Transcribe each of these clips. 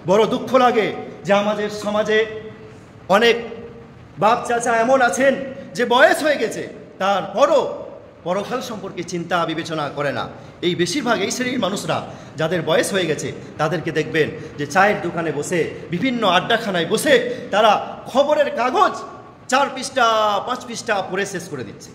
বড় দুঃখ লাগে যে আমাদের সমাজে অনেক বাপ চাচা এমন আছেন যে বয়স হয়ে গেছে, তারপরও পরকাল সম্পর্কে চিন্তা বিবেচনা করে না। এই বেশিরভাগ এই শ্রেণীর মানুষরা যাদের বয়স হয়ে গেছে তাদেরকে দেখবেন যে চায়ের দোকানে বসে, বিভিন্ন আড্ডাখানায় বসে তারা খবরের কাগজ 4 পৃষ্ঠা 5 পৃষ্ঠা পড়ে শেষ করে দিচ্ছে।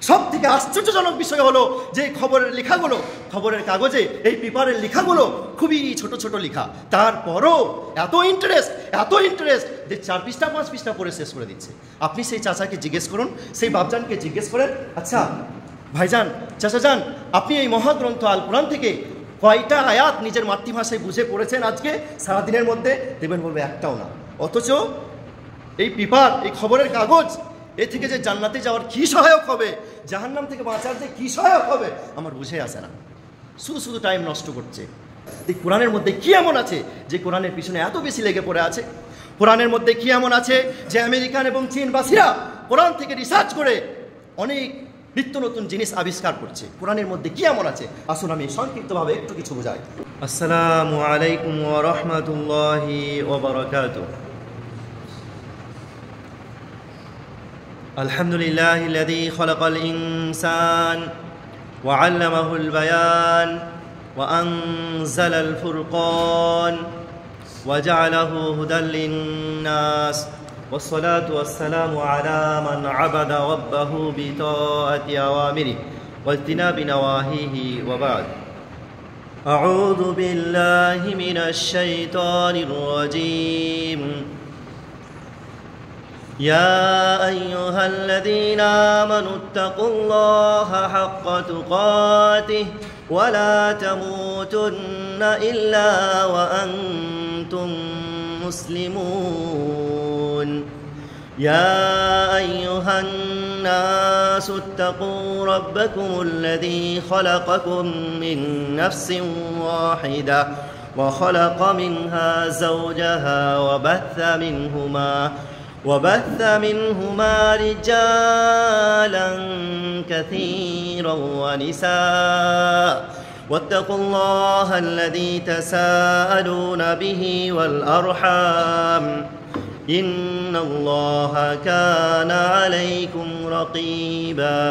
সব থেকে আশ্চর্যজনক বিষয় হলো যে খবরের লেখাগুলো, খবরের কাগজে এই পেপারের লেখাগুলো খুবই ছোট ছোট লেখা, তারপরও এত ইন্টারেস্ট যে 4 পৃষ্ঠা 5 পৃষ্ঠা পড়ে শেষ করে দিচ্ছে। আপনি সেই চাচাকে জিজ্ঞেস করুন, সেই বাপজানকে জিজ্ঞেস করেন, আচ্ছা ভাইজান, চাচাজান, আপনি এই মহাগ্রন্থ আল কোরআন থেকে কয়টা আয়াত নিজের মাতৃভাষায় বুঝে পড়েছেন আজকে সারাদিনের মধ্যে? দেবেন বলবে একটাও না। অথচ এই পেপার, এই খবরের কাগজ, এ থেকে যে জান্নাতে যাওয়ার কী সহায়ক হবে, জাহান্নাম থেকে বাঁচার যে কী সহায়ক হবে আমার বুঝে আসে না। শুধু টাইম নষ্ট করছে। এই কোরআনের মধ্যে কী এমন আছে যে কোরআনের পিছনে এত বেশি লেগে পড়ে আছে? কোরআনের মধ্যে কী এমন আছে যে আমেরিকান এবং চীনবাসীরা কোরআন থেকে রিসার্চ করে অনেক নিত্য নতুন জিনিস আবিষ্কার করছে? কোরআনের মধ্যে কী এমন আছে? আসুন আমি সংক্ষিপ্তভাবে একটু কিছু বোঝাই। আসসালামু আলাইকুম ওয়া রাহমাতুল্লাহি ওয়া বারাকাতুহু। আলহামদুলিল্লাহি الذي خلق الإنسان وعلمه البيان وأنزل الفرقان وجعله هدى للناس والصلاة والسلام على من عبد ربه بطاعة أوامره واجتناب نواهيه وبعد. أعوذ بالله من الشيطان الرجيم. يا أيها الذين آمنوا اتقوا الله حق تقاته ولا تموتن إلا وأنتم مسلمون. يا أيها الناس اتقوا ربكم الذي خلقكم من نفس واحدة وخلق منها زوجها وبث منهما رجالا كثيرا ونساء واتقوا الله الذي تساءلون به والأرحام إن الله كان عليكم رقيبا.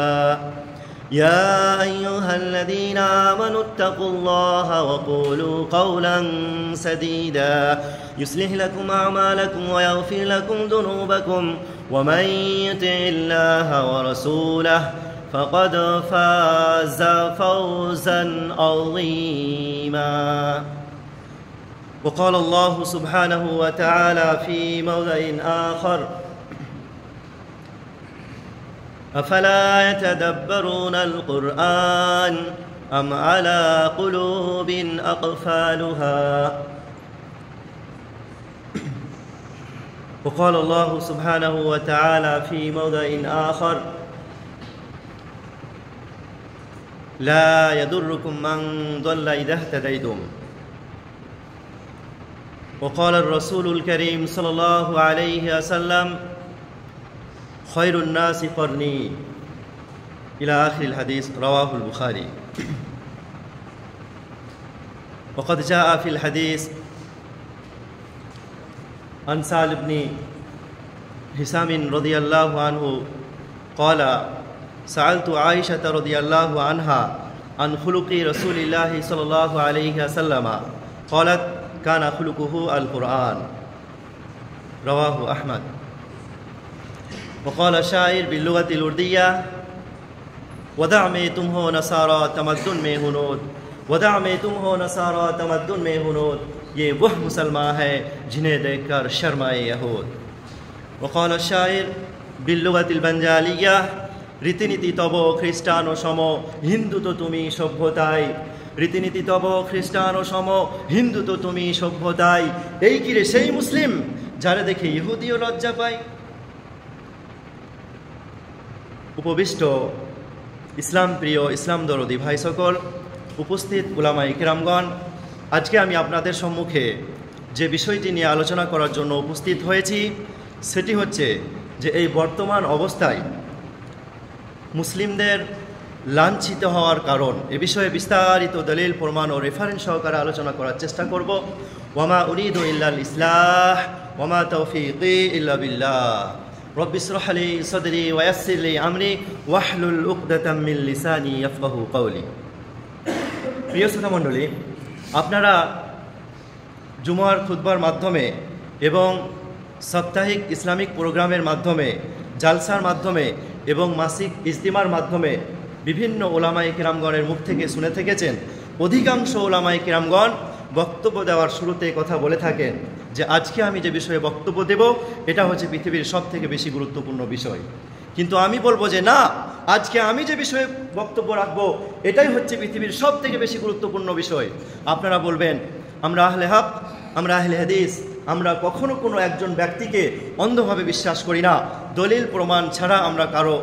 يا أيها الذين آمنوا اتقوا الله وقولوا قولا سديدا يصلح لكم أعمالكم ويغفر لكم ذنوبكم ومن يطع الله ورسوله فقد فاز فوزا عظيما. وقال الله سبحانه وتعالى في موضع آخر أفلا يتدبرون القرآن أم على قلوب أقفالها. وقال الله سبحانه وتعالى في موضع آخر لا يضركم من ضل إذا اهتديتم. وقال الرسول الكريم صلى الله عليه وسلم خير الناس قرني إلى آخر الحديث رواه البخاري. وقد جاء في الحديث عن سهل بن حسام رضي الله عنه قال سألت عائشة رضي الله عنها عن خلق رسول الله صلى الله عليه وسلم قالت كان خلقه القرآن رواه أحمد. وقال الشاعر باللغة الأردية ودع में तुम हो नसारा तमद्दुन में हुनूद वदा में तुम हो नसारा तमद्दुन में हुनूद ये वह मुसलमान है जिन्हें देखकर शर्माए यहूद. وقال الشاعر باللغة البنجالية রীতিনীতি তব খ্রিস্টান ও সম হিন্দু তো তুমি সভ্যতায় রীতিনীতি তব খ্রিস্টান ও সম হিন্দু তো তুমি সভ্যতায় এই কিরে সেই মুসলিম যারা দেখে ইহুদিও লজ্জা পায়. উপবিষ্ট ইসলাম প্রিয় ইসলাম দরদি ভাই সকল, উপস্থিত উলামায়ে কিরামগণ, আজকে আমি আপনাদের সম্মুখে যে বিষয়টি নিয়ে আলোচনা করার জন্য উপস্থিত হয়েছি সেটি হচ্ছে যে এই বর্তমান অবস্থায় মুসলিমদের লাঞ্ছিত হওয়ার কারণ, এ বিষয়ে বিস্তারিত দলিল প্রমাণ ও রেফারেন্স সহকারে আলোচনা করার চেষ্টা করব। ওয়ামা উরিদু ইল্লাল ইসলাহ ওয়ামা তৌফিকি ইল্লা বিল্লাহ রব্বি ইশরাহ লি সাদরি ওয়া ইয়াসসির লি আমরি ওয়াহলুল উকদাতাম মিন লিসানি ইয়াফকাহু কওলি। প্রিয় শ্রোতা মণ্ডলী, আপনারা জুমার খুতবার মাধ্যমে এবং সাপ্তাহিক ইসলামিক প্রোগ্রামের মাধ্যমে, জালসার মাধ্যমে এবং মাসিক ইজতিমার মাধ্যমে বিভিন্ন ওলামায়ে কিরামগণের মুখ থেকে শুনে থেকেছেন। অধিকাংশ ওলামায়ে কিরামগণ বক্তব্য দেওয়ার শুরুতে কথা বলে থাকেন যে আজকে আমি যে বিষয়ে বক্তব্য দেব এটা হচ্ছে পৃথিবীর সবথেকে বেশি গুরুত্বপূর্ণ বিষয়। কিন্তু আমি বলবো যে না, আজকে আমি যে বিষয়ে বক্তব্য রাখবো এটাই হচ্ছে পৃথিবীর সবথেকে বেশি গুরুত্বপূর্ণ বিষয়। আপনারা বলবেন আমরা আহলে হক, আমরা আহলে হাদিস, আমরা কখনো কোনো একজন ব্যক্তিকে অন্ধভাবে বিশ্বাস করি না। দলিল প্রমাণ ছাড়া আমরা কারো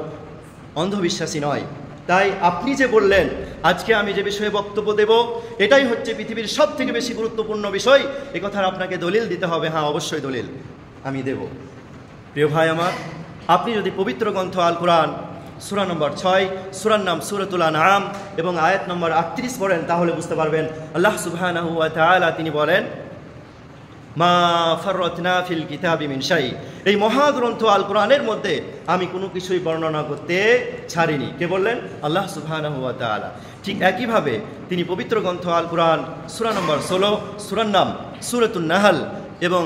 অন্ধবিশ্বাসী নয়। তাই আপনি যে বললেন আজকে আমি যে বিষয়ে বক্তব্য দেব এটাই হচ্ছে পৃথিবীর সবথেকে বেশি গুরুত্বপূর্ণ বিষয়, এ কথার আপনাকে দলিল দিতে হবে। হ্যাঁ, অবশ্যই দলিল আমি দেব। প্রিয় ভাই আমার, আপনি যদি পবিত্র গ্রন্থ আল কোরআন সূরা নম্বর 6, সূরার নাম সূরাতুল আনআম এবং আয়াত নম্বর 38 পড়েন তাহলে বুঝতে পারবেন আল্লাহ সুবহানাহু ওয়া তাআলা তিনি বলেন মা ফাররাতনা ফিল কিতাবি মিন শাই। এই মহাগ্রন্থ আল কোরআনের মধ্যে আমি কোনো কিছুই বর্ণনা করতে ছাড়িনি। কে বললেন? আল্লাহ সুবহানাহু ওয়া তাআলা। ঠিক একইভাবে তিনি পবিত্র গ্রন্থ আল কোরআন সূরা নম্বর 16, সূরার নাম সূরাতুন নাহল এবং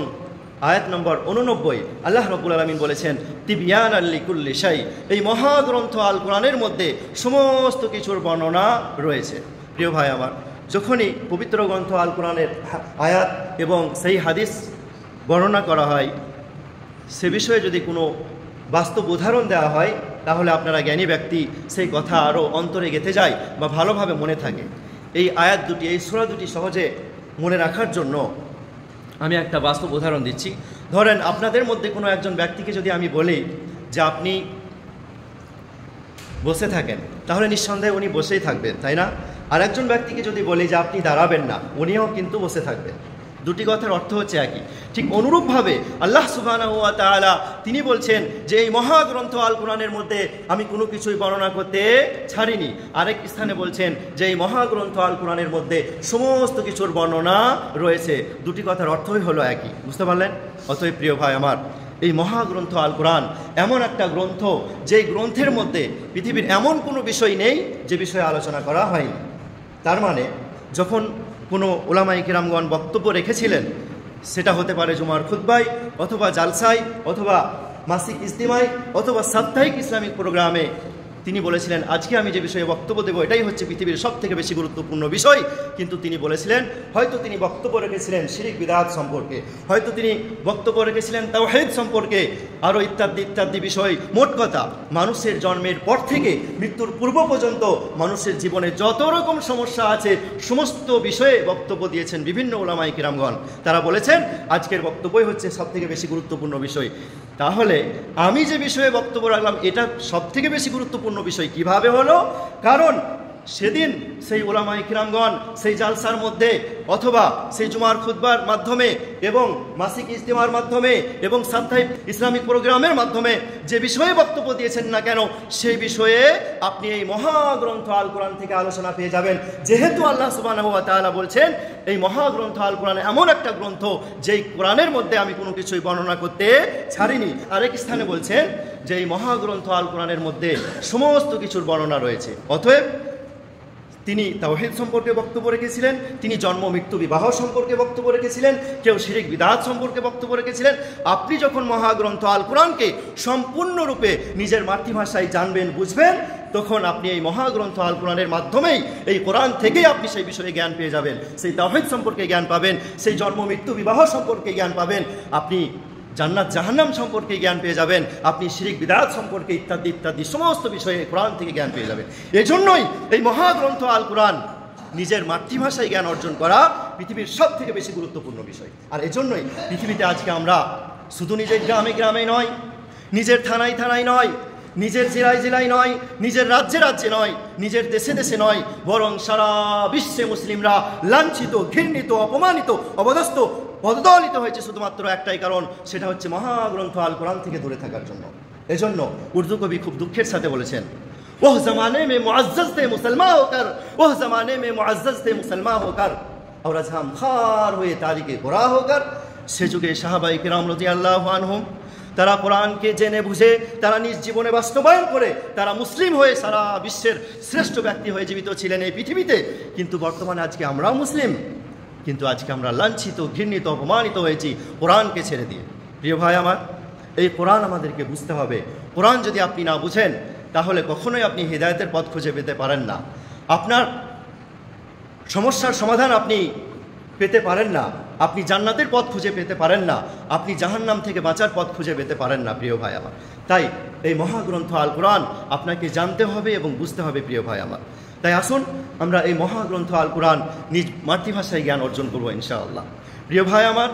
আয়াত নম্বর 89 আল্লাহ রাব্বুল আলামিন বলেছেন তিবয়ানাল লিকুল্লি শাই। এই মহাগ্রন্থ আল কোরআনের মধ্যে সমস্ত কিছুর বর্ণনা রয়েছে। প্রিয় ভাই আমার, যখনই পবিত্র গ্রন্থ আল কোরআনের আয়াত এবং সেই হাদিস বর্ণনা করা হয়, সে বিষয়ে যদি কোনো বাস্তব উদাহরণ দেওয়া হয় তাহলে আপনারা জ্ঞানী ব্যক্তি সেই কথা আরও অন্তরে গেঁথে যায় বা ভালোভাবে মনে থাকে। এই আয়াত দুটি, এই সূরা দুটি সহজে মনে রাখার জন্য আমি একটা বাস্তব উদাহরণ দিচ্ছি। ধরেন আপনাদের মধ্যে কোনো একজন ব্যক্তিকে যদি আমি বলি যে আপনি বসে থাকেন, তাহলে নিঃসন্দেহে উনি বসেই থাকবেন, তাই না? আর একজন ব্যক্তিকে যদি বলি যে আপনি দাঁড়াবেন না, উনিও কিন্তু বসে থাকবেন। দুটি কথার অর্থ হচ্ছে একই। ঠিক অনুরূপভাবে আল্লাহ সুবহানাহু ওয়া তাআলা তিনি বলছেন যে এই মহাগ্রন্থ আল কোরআনের মধ্যে আমি কোনো কিছুই বর্ণনা করতে ছাড়িনি। আরেক স্থানে বলছেন যে এই মহাগ্রন্থ আল কোরআনের মধ্যে সমস্ত কিছুর বর্ণনা রয়েছে। দুটি কথার অর্থই হলো একই। বুঝতে পারলেন? অতএব প্রিয় ভাই আমার, এই মহাগ্রন্থ আল কোরআন এমন একটা গ্রন্থ যেই গ্রন্থের মধ্যে পৃথিবীর এমন কোনো বিষয় নেই যে বিষয়ে আলোচনা করা হয়নি। তার মানে যখন কোনো ওলামায়ে কিরামগণ বক্তব্য রেখেছিলেন, সেটা হতে পারে জুমার খুতবায় অথবা জালসায় অথবা মাসিক ইজতিমায় অথবা সাপ্তাহিক ইসলামিক প্রোগ্রামে, তিনি বলেছিলেন আজকে আমি যে বিষয়ে বক্তব্য দেব এটাই হচ্ছে পৃথিবীর সবথেকে বেশি গুরুত্বপূর্ণ বিষয়। কিন্তু তিনি বলেছিলেন, হয়তো তিনি বক্তব্য রেখেছিলেন শিরক বিদআত সম্পর্কে, হয়তো তিনি বক্তব্য রেখেছিলেন তাওহীদ সম্পর্কে, আরও ইত্যাদি ইত্যাদি বিষয়। মোট কথা, মানুষের জন্মের পর থেকে মৃত্যুর পূর্ব পর্যন্ত মানুষের জীবনে যত রকম সমস্যা আছে সমস্ত বিষয়ে বক্তব্য দিয়েছেন বিভিন্ন ওলামায়ে কিরামগণ। তারা বলেছেন আজকের বক্তব্যই হচ্ছে সবথেকে বেশি গুরুত্বপূর্ণ বিষয়। তাহলে আমি যে বিষয়ে বক্তব্য রাখলাম এটা সবথেকে বেশি গুরুত্বপূর্ণ বিষয় কিভাবে হলো? কারণ সেদিন সেই ওলামায়ে কিরামগণ সেই জালসার মধ্যে অথবা সেই জুমার খুতবার মাধ্যমে এবং মাসিক ইজতিমার মাধ্যমে এবং সাপ্তাহিক ইসলামিক প্রোগ্রামের মাধ্যমে যে বিষয়ে বক্তব্য দিয়েছেন না কেন, সেই বিষয়ে আপনি এই মহাগ্রন্থ আল কোরআন থেকে আলোচনা পেয়ে যাবেন। যেহেতু আল্লাহ সুবহানাহু ওয়া তাআলা বলছেন এই মহাগ্রন্থ আল কোরআন এমন একটা গ্রন্থ যেই কোরআনের মধ্যে আমি কোনো কিছুই বর্ণনা করতে ছাড়িনি। আরেক স্থানে বলছেন যে এই মহাগ্রন্থ আল কোরআনের মধ্যে সমস্ত কিছুর বর্ণনা রয়েছে। অতএব তিনি তাওহীদ সম্পর্কে বক্তব্য রেখেছিলেন, তিনি জন্ম মৃত্যু বিবাহ সম্পর্কে বক্তব্য রেখেছিলেন, কেউ শিরক বিদআত সম্পর্কে বক্তব্য রেখেছিলেন। আপনি যখন মহাগ্রন্থ আল কোরআনকে সম্পূর্ণরূপে নিজের মাতৃভাষায় জানবেন, বুঝবেন, তখন আপনি এই মহাগ্রন্থ আল কোরআনের মাধ্যমেই এই কোরআন থেকেই আপনি সেই বিষয়ে জ্ঞান পেয়ে যাবেন, সেই তাওহীদ সম্পর্কে জ্ঞান পাবেন, সেই জন্ম মৃত্যু বিবাহ সম্পর্কে জ্ঞান পাবেন, আপনি জান্নাত জাহান্নাম সম্পর্কে জ্ঞান পেয়ে যাবেন, আপনি শিরক বিদআত সম্পর্কে ইত্যাদি ইত্যাদি সমস্ত বিষয়ে কোরআন থেকে জ্ঞান পেয়ে যাবেন। এজন্যই এই মহাগ্রন্থ আল কোরআন নিজের মাতৃভাষায় জ্ঞান অর্জন করা পৃথিবীর সব থেকে বেশি গুরুত্বপূর্ণ বিষয়। আর এজন্যই পৃথিবীতে আজকে আমরা শুধু নিজের গ্রামে গ্রামে নয়, নিজের থানায় থানায় নয়, নিজের জেলায় জেলায় নয়, নিজের রাজ্যে রাজ্যে নয়, নিজের দেশে দেশে নয়, বরং সারা বিশ্বে মুসলিমরা লাঞ্ছিত, ঘৃণিত, অপমানিত, অবদস্থ, পদদলিত হয়েছে শুধুমাত্র একটাই কারণ, সেটা হচ্ছে মহাগ্রন্থ আল কোরআন থেকে দূরে থাকার জন্য। এজন্য উর্দু কবি খুব দুঃখের সাথে বলেছেন, ওহ জমানে মে মুআজ্জাজ थे मुसलमान होकर, ওহ জমানে মে মুআজ্জাজ थे मुसलमान होकर। और आज हम खार हुए तारीखे गोरा होकर से जुगे साहाबाए किराम রাদিয়াল্লাহু আনহুম তারা কোরআনকে জেনে বুঝে তারা নিজ জীবনে বাস্তবায়ন করে তারা মুসলিম হয়ে সারা বিশ্বের শ্রেষ্ঠ ব্যক্তি হয়ে জীবিত ছিলেন এই পৃথিবীতে। কিন্তু বর্তমানে আজকে আমরাও মুসলিম, কিন্তু আজকে আমরা লাঞ্ছিত, ঘৃণিত, অপমানিত হয়েছি কোরআনকে ছেড়ে দিয়ে। প্রিয় ভাই আমার, এই কোরআন আমাদেরকে বুঝতে হবে। কোরআন যদি আপনি না বুঝেন তাহলে কখনোই আপনি হিদায়াতের পথ খুঁজে পেতে পারেন না, আপনার সমস্যার সমাধান আপনি পেতে পারেন না, আপনি জান্নাতের পথ খুঁজে পেতে পারেন না, আপনি জাহান্নাম থেকে বাঁচার পথ খুঁজে পেতে পারেন না প্রিয় ভাই আমার। তাই এই মহাগ্রন্থ আল কোরআন আপনাকে জানতে হবে এবং বুঝতে হবে প্রিয় ভাই আমার। তাই আসুন আমরা এই মহাগ্রন্থ আল কোরআন নিজ মাতৃভাষায় জ্ঞান অর্জন করবো ইনশাআল্লাহ। প্রিয় ভাই আমার,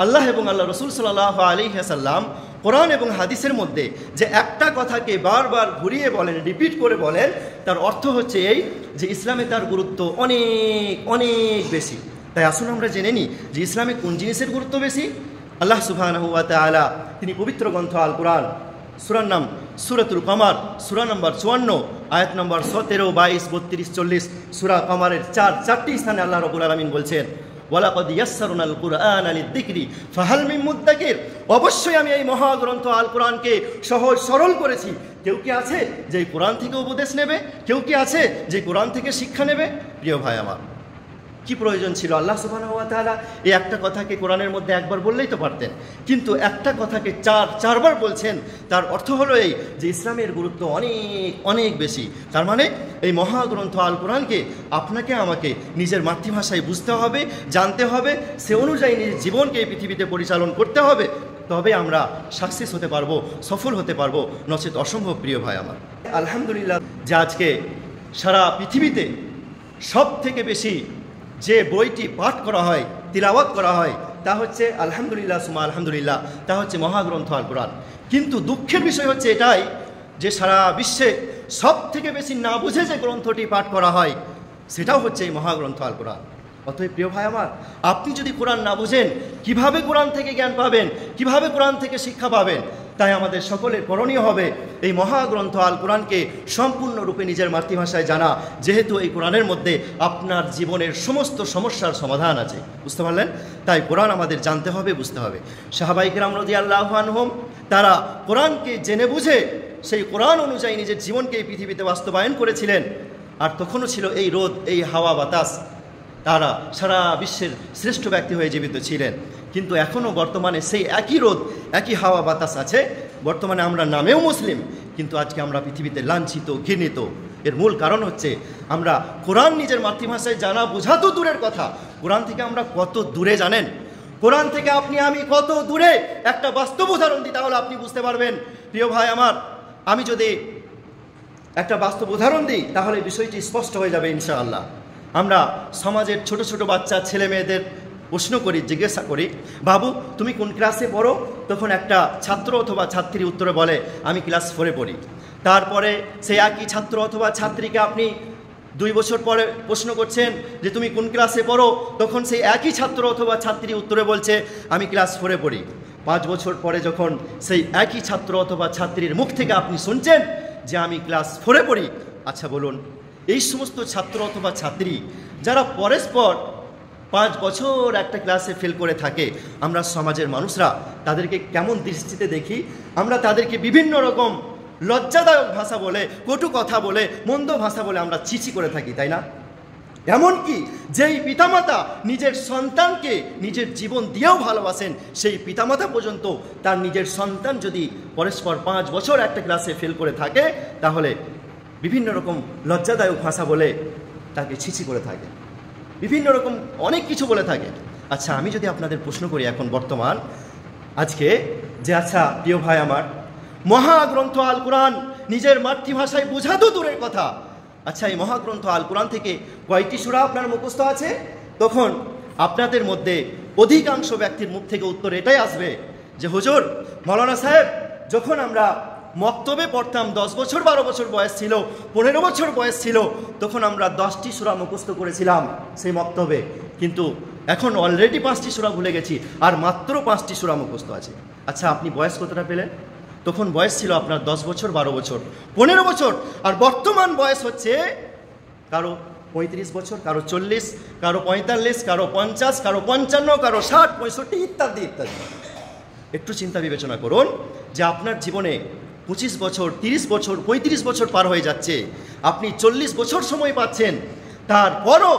আল্লাহ এবং আল্লাহ রসুল সাল্লাল্লাহু আলাইহি ওয়াসাল্লাম কোরআন এবং হাদিসের মধ্যে যে একটা কথাকে বারবার ঘুরিয়ে বলেন, রিপিট করে বলেন, তার অর্থ হচ্ছে এই যে ইসলামে তার গুরুত্ব অনেক অনেক বেশি। তাই আসুন আমরা জেনে নিই যে ইসলামে কোন জিনিসের গুরুত্ব বেশি। আল্লাহ সুবহানাহু ওয়া তাআলা তিনি পবিত্র গ্রন্থ আল কোরআন সূরার নাম সূরাতুল কমার, সূরা নম্বর 54, আয়াত নম্বর 17, 22, 32, 40, সূরা কমারের চারটি স্থানে আল্লাহ রাব্বুল আলামিন বলছেন ওয়ালাকাদ ইয়াসসারনাল কুরআনা লিযিকরি ফাহাল মিন মুদ্দাকির। অবশ্যই আমি এই মহাগ্রন্থ আল কোরআনকে সহজ সরল করেছি। কেউ কি আছে যে কোরআন থেকে উপদেশ নেবে? কেউ কি আছে যে কোরআন থেকে শিক্ষা নেবে? প্রিয় ভাই আমার, কি প্রয়োজন ছিল? আল্লাহ সুবহানাহু ওয়া তাআলা এই একটা কথাকে কোরআনের মধ্যে একবার বললেই তো পারতেন, কিন্তু একটা কথাকে চারবার বলছেন। তার অর্থ হলো এই যে ইসলামের গুরুত্ব অনেক অনেক বেশি। তার মানে এই মহাগ্রন্থ আল কোরআনকে আপনাকে আমাকে নিজের মাতৃভাষায় বুঝতে হবে, জানতে হবে, সে অনুযায়ী নিজের জীবনকে এই পৃথিবীতে পরিচালন করতে হবে। তবে আমরা সাকসেস হতে পারবো, সফল হতে পারবো, নচেত অসম্ভব প্রিয় ভাই আমার। আলহামদুলিল্লাহ যে আজকে সারা পৃথিবীতে সব থেকে বেশি যে বইটি পাঠ করা হয়, তিলাওয়াত করা হয়, তা হচ্ছে আলহামদুলিল্লাহ সুমা আলহামদুলিল্লাহ, তা হচ্ছে মহাগ্রন্থ আল কোরআন। কিন্তু দুঃখের বিষয় হচ্ছে এটাই যে সারা বিশ্বে সব থেকে বেশি না বুঝে যে গ্রন্থটি পাঠ করা হয় সেটাও হচ্ছে এই মহাগ্রন্থ আল কোরআন। অতএব প্রিয় ভাই আমার, আপনি যদি কোরআন না বুঝেন কিভাবে কোরআন থেকে জ্ঞান পাবেন, কিভাবে কোরআন থেকে শিক্ষা পাবেন? তাই আমাদের সকলের করণীয় হবে এই মহাগ্রন্থ আল কোরআনকে সম্পূর্ণরূপে নিজের মাতৃভাষায় জানা, যেহেতু এই কোরআনের মধ্যে আপনার জীবনের সমস্ত সমস্যার সমাধান আছে। বুঝতে পারলেন? তাই কোরআন আমাদের জানতে হবে, বুঝতে হবে। সাহাবায়ে কিরাম রাদিয়াল্লাহু আনহুম তারা কোরআনকে জেনে বুঝে সেই কোরআন অনুযায়ী নিজের জীবনকে এই পৃথিবীতে বাস্তবায়ন করেছিলেন। আর তখনও ছিল এই রোদ, এই হাওয়া বাতাস, তারা সারা বিশ্বের শ্রেষ্ঠ ব্যক্তি হয়ে জীবিত ছিলেন। কিন্তু এখনও বর্তমানে সেই একই রোদ, একই হাওয়া বাতাস আছে। বর্তমানে আমরা নামেও মুসলিম, কিন্তু আজকে আমরা পৃথিবীতে লাঞ্ছিত, ঘৃণিত। এর মূল কারণ হচ্ছে আমরা কোরআন নিজের মাতৃভাষায় জানা বোঝা তো দূরের কথা, কোরআন থেকে আমরা কত দূরে জানেন? কোরআন থেকে আপনি আমি কত দূরে একটা বাস্তব উদাহরণ দিই, তাহলে আপনি বুঝতে পারবেন। প্রিয় ভাই আমার, আমি যদি একটা বাস্তব উদাহরণ দিই তাহলে বিষয়টি স্পষ্ট হয়ে যাবে ইনশাআল্লাহ। আমরা সমাজের ছোট ছোট বাচ্চা ছেলে মেয়েদের প্রশ্ন করি, জিজ্ঞাসা করি, বাবু তুমি কোন ক্লাসে পড়ো? তখন একটা ছাত্র অথবা ছাত্রী উত্তরে বলে আমি ক্লাস 4-এ পড়ি। তারপরে সেই একই ছাত্র অথবা ছাত্রীকে আপনি 2 বছর পরে প্রশ্ন করছেন যে তুমি কোন ক্লাসে পড়ো? তখন সেই একই ছাত্র অথবা ছাত্রী উত্তরে বলছে আমি ক্লাস 4-এ পড়ি। 5 বছর পরে যখন সেই একই ছাত্র অথবা ছাত্রীর মুখ থেকে আপনি শুনছেন যে আমি ক্লাস 4-এ পড়ি, আচ্ছা বলুন, এই সমস্ত ছাত্র অথবা ছাত্রী যারা পরস্পর 5 বছর একটা ক্লাসে ফেল করে থাকে, আমরা সমাজের মানুষরা তাদেরকে কেমন দৃষ্টিতে দেখি? আমরা তাদেরকে বিভিন্ন রকম লজ্জাদায়ক ভাষা বলে, কটু কথা বলে, মন্দ ভাষা বলে আমরা ছিছি করে থাকি, তাই না? এমনকি যেই পিতামাতা নিজের সন্তানকে নিজের জীবন দিয়েও ভালোবাসেন, সেই পিতামাতা পর্যন্ত তার নিজের সন্তান যদি পরস্পর 5 বছর একটা ক্লাসে ফেল করে থাকে তাহলে বিভিন্ন রকম লজ্জাদায়ক ভাষা বলে তাকে ছিছি করে থাকে, বিভিন্ন রকম অনেক কিছু বলে থাকে। আচ্ছা, আমি যদি আপনাদের প্রশ্ন করি এখন বর্তমান আজকে যে আচ্ছা প্রিয় ভাই আমার, মহাগ্রন্থ আল কোরআন নিজের মাতৃভাষায় বোঝা তো দূরের কথা, আচ্ছা এই মহাগ্রন্থ আল কোরআন থেকে কয়টি সূরা আপনার মুখস্থ আছে? তখন আপনাদের মধ্যে অধিকাংশ ব্যক্তির মুখ থেকে উত্তর এটাই আসবে যে হুজুর, মৌলানা সাহেব, যখন আমরা মক্তবে পড়তাম 10 বছর 12 বছর বয়স ছিল, 15 বছর বয়স ছিল, তখন আমরা 10টি সূরা মুখস্থ করেছিলাম সেই মক্তবে, কিন্তু এখন অলরেডি 5টি সূরা ভুলে গেছি আর মাত্র 5টি সূরা মুখস্থ আছে। আচ্ছা আপনি বয়স কতটা পেলেন? তখন বয়স ছিল আপনার 10 বছর 12 বছর 15 বছর, আর বর্তমান বয়স হচ্ছে কারো 35 বছর, কারো 40, কারো 45, কারো 50, কারো 55, কারো 60, 65 ইত্যাদি ইত্যাদি। একটু চিন্তা বিবেচনা করুন যে আপনার জীবনে 25 বছর, 30 বছর, 35 বছর পার হয়ে যাচ্ছে, আপনি 40 বছর সময় পাচ্ছেন, তারপরও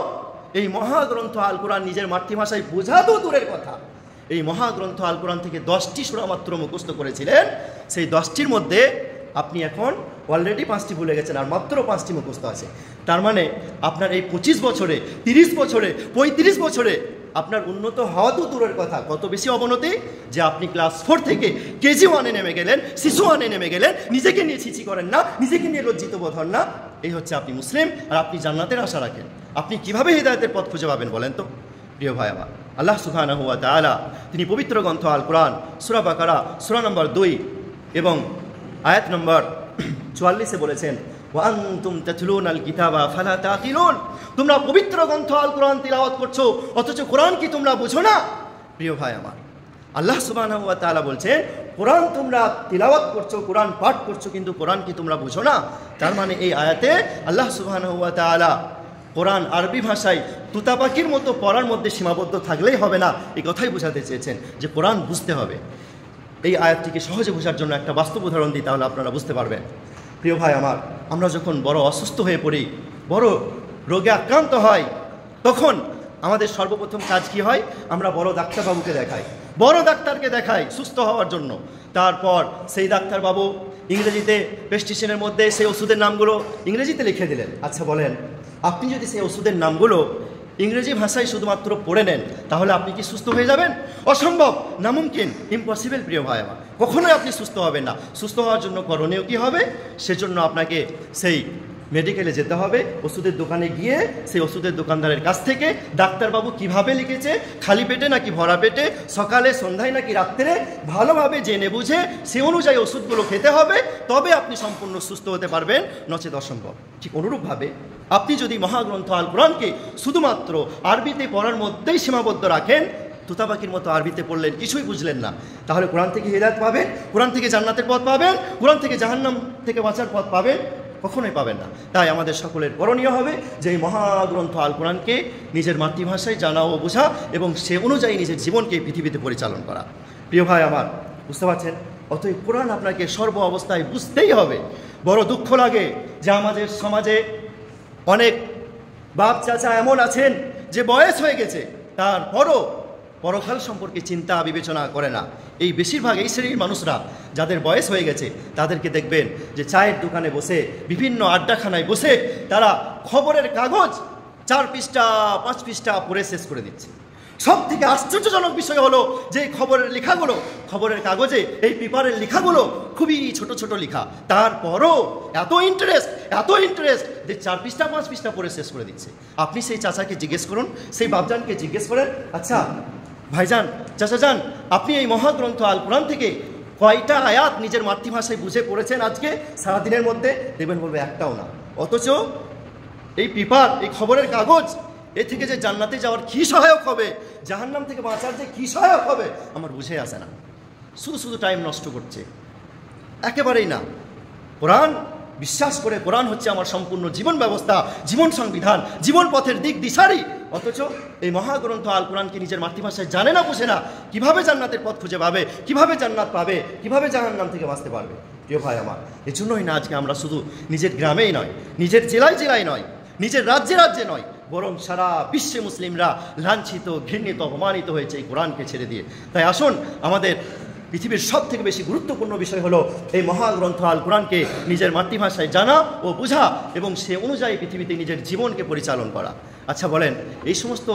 এই মহাগ্রন্থ আল কোরআন নিজের মাতৃভাষায় বোঝা তো দূরের কথা, এই মহাগ্রন্থ আল কোরআন থেকে 10টি সূরা মাত্র মুখস্থ করেছিলেন। সেই 10টির মধ্যে আপনি এখন অলরেডি 5টি ভুলে গেছেন, আর মাত্র 5টি মুখস্থ আছে। তার মানে আপনার এই 25 বছরে, 30 বছরে, 35 বছরে আপনার উন্নত হওয়া তো দূরের কথা, কত বেশি অবনতি যে আপনি ক্লাস 4 থেকে কেজি 1-এ নেমে গেলেন, শিশু 1-এ নেমে গেলেন, নিজেকে নিয়ে ছিচি করেন না, নিজেকে নিয়ে লজ্জিত বোধ হন না। এই হচ্ছে আপনি মুসলিম, আর আপনি জান্নাতের আশা রাখেন। আপনি কিভাবে হিদায়াতের পথ খুঁজে পাবেন বলেন তো? প্রিয় ভাই আমার, আল্লাহ সুবহানাহু ওয়া তাআলা তিনি পবিত্র গ্রন্থ আল কোরআন সূরা বাকারা সূরা নম্বর 2 এবং আয়াত নম্বর 44-এ বলেছেন, ওয়া আনতুম তাতলুনাল কিতাবা ফালা তাকিলুন, তোমরা পবিত্র গ্রন্থ আল কোরআন তিলাওয়াত করছো অথচ কোরআন কি তোমরা বুঝো না? প্রিয় ভাই আমার, আল্লাহ সুবহানাহু ওয়া তাআলা বলছেন কোরআন তোমরা তিলাওয়াত করছো, কোরআন পাঠ করছো, কিন্তু কোরআন কি তোমরা বুঝো না? তার মানে এই আয়াতে আল্লাহ সুবহানাহু ওয়া তাআলা কোরআন আরবি ভাষায় তুতা পাখির মতো পড়ার মধ্যে সীমাবদ্ধ থাকলেই হবে না, এই কথাই বোঝাতে চেয়েছেন যে কোরআন বুঝতে হবে। এই আয়াতটিকে সহজে বোঝার জন্য একটা বাস্তব উদাহরণ দিই, তাহলে আপনারা বুঝতে পারবেন। প্রিয় ভাই আমার, আমরা যখন বড় অসুস্থ হয়ে পড়ি, বড় রোগে আক্রান্ত হয়, তখন আমাদের সর্বপ্রথম কাজ কি হয়? আমরা বড় ডাক্তারবাবুকে দেখাই, বড় ডাক্তারকে দেখাই সুস্থ হওয়ার জন্য। তারপর সেই ডাক্তারবাবু ইংরেজিতে প্রেসক্রিপশনের মধ্যে সেই ওষুধের নামগুলো ইংরেজিতে লিখে দিলেন। আচ্ছা বলেন, আপনি যদি সেই ওষুধের নামগুলো ইংরেজি ভাষায় শুধুমাত্র পড়ে নেন, তাহলে আপনি কি সুস্থ হয়ে যাবেন? অসম্ভব, নামুমকিন, ইম্পসিবল। প্রিয় ভাই আমার, কখনোই আপনি সুস্থ হবেন না। সুস্থ হওয়ার জন্য করণীয় কী হবে? সেজন্য আপনাকে সেই মেডিকেলে যেতে হবে, ওষুধের দোকানে গিয়ে সেই ওষুধের দোকানদারের কাছ থেকে ডাক্তারবাবু কিভাবে লিখেছে, খালি পেটে নাকি ভরা পেটে, সকালে সন্ধ্যায় নাকি রাত্রে, ভালোভাবে জেনে বুঝে সে অনুযায়ী ওষুধগুলো খেতে হবে, তবে আপনি সম্পূর্ণ সুস্থ হতে পারবেন, নচেত অসম্ভব। ঠিক অনুরূপভাবে আপনি যদি মহাগ্রন্থ আল কোরআনকে শুধুমাত্র আরবিতে পড়ার মধ্যেই সীমাবদ্ধ রাখেন, তুতা পাখির মতো আরবিতে পড়লেন, কিছুই বুঝলেন না, তাহলে কোরআন থেকে হিদায়াত পাবেন, কোরআন থেকে জান্নাতের পথ পাবেন, কোরআন থেকে জাহান্নাম থেকে বাঁচার পথ পাবেন? কখনোই পাবেন না। তাই আমাদের সকলের করণীয় হবে যে এই মহাগ্রন্থ আল কোরআনকে নিজের মাতৃভাষায় জানা ও বোঝা এবং সে অনুযায়ী নিজের জীবনকে পৃথিবীতে পরিচালন করা। প্রিয় ভাই আমার, বুঝতে পারছেন? অতএব কোরআন আপনাকে সর্ব অবস্থায় বুঝতেই হবে। বড় দুঃখ লাগে যে আমাদের সমাজে অনেক বাপ চাচা এমন আছেন যে বয়স হয়ে গেছে, তারপরও পরকাল সম্পর্কে চিন্তা বিবেচনা করে না। এই বেশিরভাগ এই শ্রেণীর মানুষরা যাদের বয়স হয়ে গেছে, তাদেরকে দেখবেন যে চায়ের দোকানে বসে, বিভিন্ন আড্ডাখানায় বসে তারা খবরের কাগজ 4 পৃষ্ঠা 5 পৃষ্ঠা পড়ে শেষ করে দিচ্ছে। সব থেকে আশ্চর্যজনক বিষয় হলো যে খবরের লেখাগুলো, খবরের কাগজে এই পেপারের লেখাগুলো খুবই ছোট ছোট লেখা, তারপরও এত ইন্টারেস্ট যে 4 পৃষ্ঠা 5 পৃষ্ঠা পড়ে শেষ করে দিচ্ছে। আপনি সেই চাচাকে জিজ্ঞেস করুন, সেই বাপজানকে জিজ্ঞেস করেন, আচ্ছা ভাইজান, চাচাজান, আপনি এই মহাগ্রন্থ আল কোরআন থেকে কয়টা আয়াত নিজের মাতৃভাষায় বুঝে পড়েছেন আজকে সারাদিনের মধ্যে? দেখবেন বলবে একটাও না। অথচ এই পেপার, এই খবরের কাগজ, এ থেকে যে জান্নাতে যাওয়ার কী সহায়ক হবে, জাহান্নাম থেকে বাঁচার যে কী সহায়ক হবে, আমার বুঝে আসে না। শুধু টাইম নষ্ট করছে, একেবারেই না। কোরআন বিশ্বাস করে, কোরআন হচ্ছে আমার সম্পূর্ণ জীবন ব্যবস্থা, জীবন সংবিধান, জীবন পথের দিক দিশারি, অথচ এই মহাগ্রন্থ আল কোরআনকে নিজের মাতৃভাষায় জানে না, বুঝে না, কিভাবে জান্নাতের পথ খুঁজে পাবে, কিভাবে জান্নাত পাবে, কিভাবে জাহান্নাম থেকে বাঁচতে পারবে। প্রিয় ভাই আমার, এই জন্যই না আজকে আমরা শুধু নিজের গ্রামেই নয়, নিজের জেলায় নয়, নিজের রাজ্যে নয়, বরং সারা বিশ্বে মুসলিমরা লাঞ্ছিত, ঘৃণিত, অপমানিত হয়েছে এই কোরআনকে ছেড়ে দিয়ে। তাই আসুন, আমাদের পৃথিবীর সব থেকে বেশি গুরুত্বপূর্ণ বিষয় হলো এই মহাগ্রন্থ আল কোরআনকে নিজের মাতৃভাষায় জানা ও বোঝা এবং সে অনুযায়ী পৃথিবীতে নিজের জীবনকে পরিচালন করা। আচ্ছা বলেন, এই সমস্ত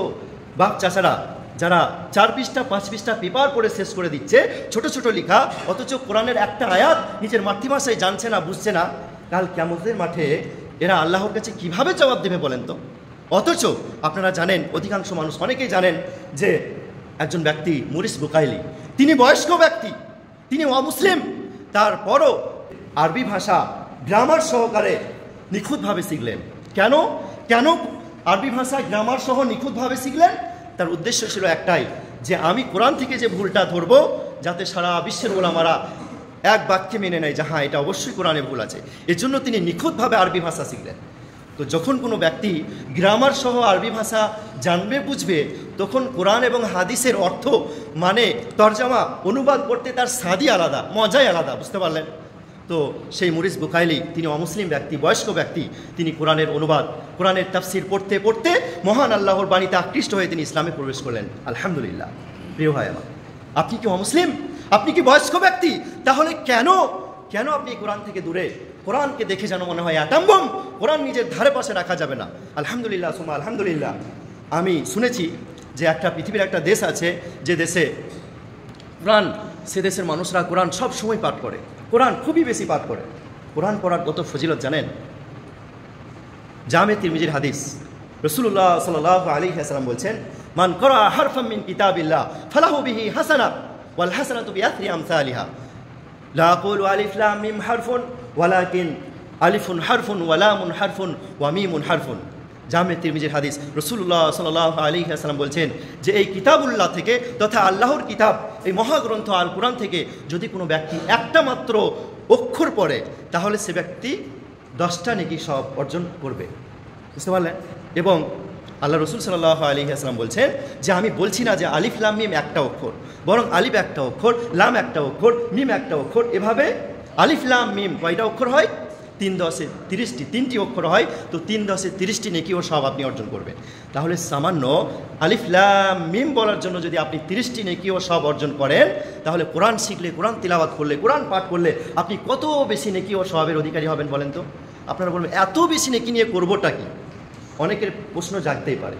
বাপ চাচারা যারা 4 পৃষ্ঠা 5 পৃষ্ঠা পেপার পড়ে শেষ করে দিচ্ছে, ছোট ছোট লেখা, অথচ কোরআনের একটা আয়াত নিজের মাতৃভাষায় জানছে না, বুঝছে না, কাল কিয়ামতের মাঠে এরা আল্লাহর কাছে কিভাবে জবাব দেবে বলেন তো? অথচ আপনারা জানেন, অধিকাংশ মানুষ অনেকেই জানেন যে একজন ব্যক্তি মরিস বুকাইলি, তিনি বয়স্ক ব্যক্তি, তিনি অমুসলিম, তারপরও আরবি ভাষা গ্রামার সহকারে নিখুঁতভাবে শিখলেন। কেন আরবি ভাষা গ্রামার সহ নিখুঁতভাবে শিখলেন? তার উদ্দেশ্য ছিল একটাই, যে আমি কোরআন থেকে যে ভুলটা ধরবো, যাতে সারা বিশ্বের ওলামারা এক বাক্যে মেনে নেয় যে হ্যাঁ, এটা অবশ্যই কোরআনে ভুল আছে। এজন্য তিনি নিখুঁতভাবে আরবি ভাষা শিখলেন। তো যখন কোনো ব্যক্তি গ্রামার সহ আরবি ভাষা জানবে বুঝবে, তখন কোরআন এবং হাদিসের অর্থ মানে তরজামা অনুবাদ করতে তার স্বাদই আলাদা, মজাই আলাদা, বুঝতে পারলেন? তো সেই মুরিস বুখাইলি তিনি অমুসলিম ব্যক্তি, বয়স্ক ব্যক্তি, তিনি কোরআনের অনুবাদ, কোরআনের তাফসির পড়তে পড়তে মহান আল্লাহর বাণীতে আকৃষ্ট হয়ে তিনি ইসলামে প্রবেশ করলেন। আলহামদুলিল্লাহ। প্রিয় ভাই আমার, আপনি কি অমুসলিম? আপনি কি বয়স্ক ব্যক্তি? তাহলে কেন আপনি কোরআন থেকে দূরে? কোরআনকে দেখে যেন মনে হয় অ্যাটাম্বম, কোরআন নিজের ধারে পাশে রাখা যাবে না। আলহামদুলিল্লাহ সুমা আলহামদুলিল্লাহ। আমি শুনেছি যে পৃথিবীর একটা দেশ আছে, যে দেশে কোরআন, সে দেশের মানুষরা কোরআন সব সময় পাঠ করে, কোরআন খুবই বেশি পাঠ করে। কোরআন পড়ার কত ফজিলত জানেন? জামে তিরমিজির হাদিস, রাসূলুল্লাহ সাল্লাল্লাহু আলাইহি ওয়াসাল্লাম বলছেন, মান ক্বারা হারফাম মিন কিতাবিল্লাহ ফালাহু বিহি হাসানাহ ওয়াল হাসানাতু বিআশরি আমসালিহা লা আকুলু আলিফ লাম মিম হারফুন ওয়ালাকিন আলিফুন হারফুন ওয়া লামুন হারফুন ওয়া মিমুন হারফুন। জামে তিরমিজির হাদিস, রাসূলুল্লাহ সাল্লাল্লাহু আলাইহি ওয়াসাল্লাম বলছেন যে এই কিতাবুল্লাহ থেকে তথা আল্লাহর কিতাব, এই মহাগ্রন্থ আল কোরআন থেকে যদি কোনো ব্যক্তি একটা মাত্র অক্ষর পড়ে, তাহলে সে ব্যক্তি 10টা নেকি সব অর্জন করবে, বুঝতে পারলেন? এবং আল্লাহ রসুল সাল্লাল্লাহু আলাইহি ওয়াসাল্লাম বলছেন যে আমি বলছি না যে আলিফ লাম মিম একটা অক্ষর, বরং আলিফ একটা অক্ষর, লাম একটা অক্ষর, মিম একটা অক্ষর, এভাবে আলিফ লাম মিম কয়টা অক্ষর হয়? 3 10 30টি, 3টি অক্ষর হয়। তো 3 10 30টি নেকিও সব আপনি অর্জন করবেন। তাহলে সামান্য আলিফ লাম মিম বলার জন্য যদি আপনি 30টি নেকিও সব অর্জন করেন, তাহলে কোরআন শিখলে, কোরআন তিলাওয়াত করলে, কোরআন পাঠ করলে আপনি কত বেশি নেকি ও সওয়াবের অধিকারী হবেন বলেন তো? আপনারা বলবেন এত বেশি নেকি নিয়ে করবোটা কি? অনেকের প্রশ্ন জাগতেই পারে।